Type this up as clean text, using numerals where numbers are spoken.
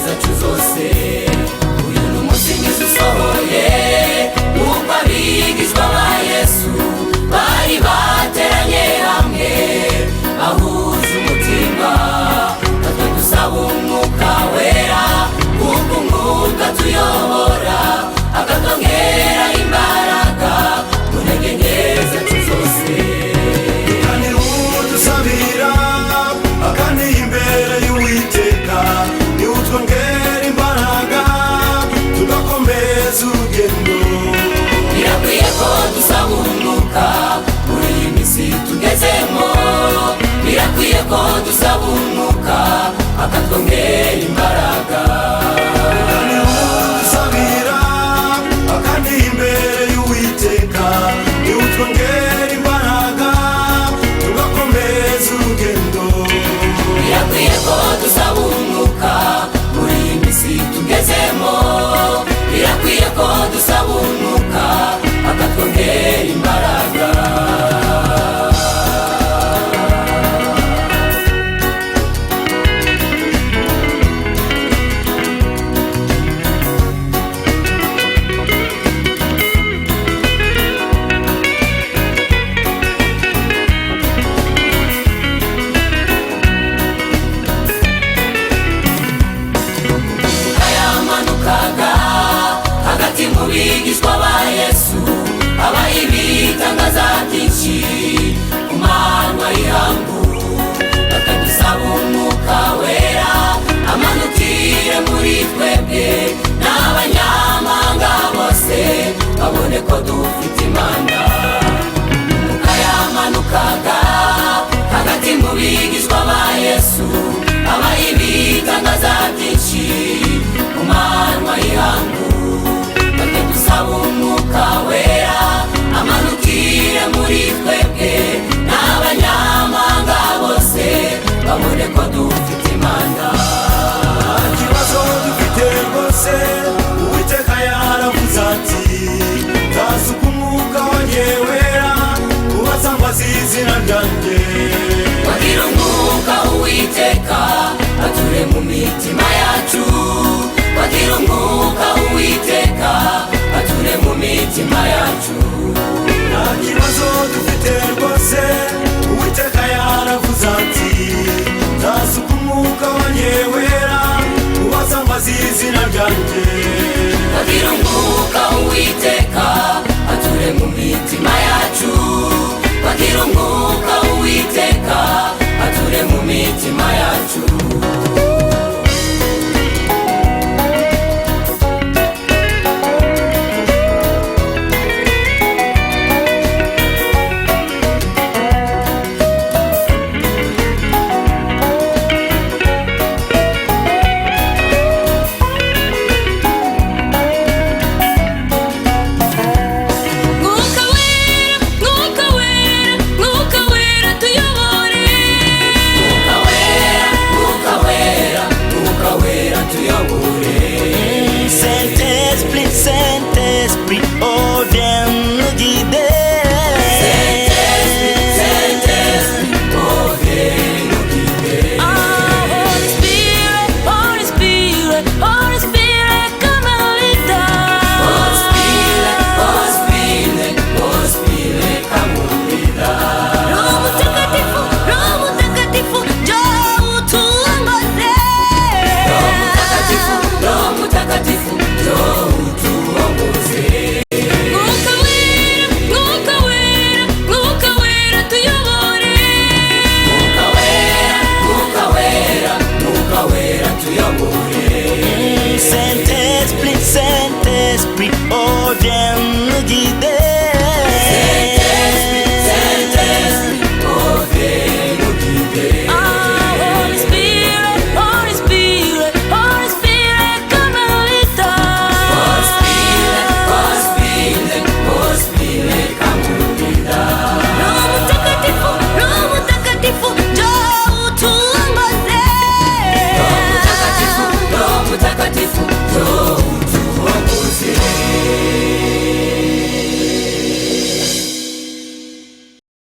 zacu zose. Uyu ni umunsi mwiza usohoye, nuko abigishwa ba Yesu bari bateranye hamwe bahuje umutima. Natwe dusaba umwuka wera, kuko umwuka tuyobora akatwongera imbaraga mu ntege nke zacu zose. Kandi udusabira akandi imbere y'Uwiteka, ni utwongera imbaraga tugakomeza urugendo. Birakwiye ko dusaba umwuka muri iyi minsi tugezemo, birakwiye ko dusaba umwuka akatwongera imbaraga. Kandi udusabira akandi imbere y'Uwiteka, ni utwongera imbaraga tugakomeza urugendo. Birakwiye ko dusaba umwuka muri iyi minsi tugezemo, birakwiye ko dusaba umwuka akatwongera imbaraga. Yamanukaga hagati mu bigishwa ba Yesu, abaha ibitangaza byinshi ku manywa y'ihangu. Bakadusaba umwuka wera amanukire muri twebwe, n'abanyamahanga bose babone ko dufite Imana. Umwuka yamanukaga hagati mu bigishwa ba Yesu, abaha ibitangaza byinshi ku manywa y'ihangu. Bakadusaba umwuka wera amanukire muri twebwe, n'abanyamahanga bose babone ko dufite Imana. Ikibazo dufite rwose, Uwiteka yaravuze ati, nzasuka umwuka wanjye wera ubasangwaza izina ryanjye. Wagira umwuka Uwiteka ature mu mitima yacu, wagira umwuka Uwiteka ature mu mitima yacu. Nta kibazo dufite rwose, Uwiteka yaravuze ati, nzasuka umwuka wanjye wera ubasangwaza izina ryanjye. Wagira umwuka Uwiteka ature mu mitima yacu, wagira umwuka Uwiteka ature mu mitima yacu. Saint-Esprit, oh viens nous guider. Saint-Esprit, oh viens nous guider. Holy Spirit, Holy Spirit, Holy Spirit, come and lead us. Holy Spirit, Holy Spirit, Holy Spirit, come and lead us. Roho Mtakatifu, Roho Mtakatifu, njoo utuongoze. Roho Mtakatifu, Roho Mtakatifu, njoo utuongoze. Mwuka wera, Mwuka wera, Mwuka wera tuyobore. Mwuka wera, Mwuka wera, Mwuka wera tuyobore. Saint-Esprit, Saint-Esprit, oh viens nous guider.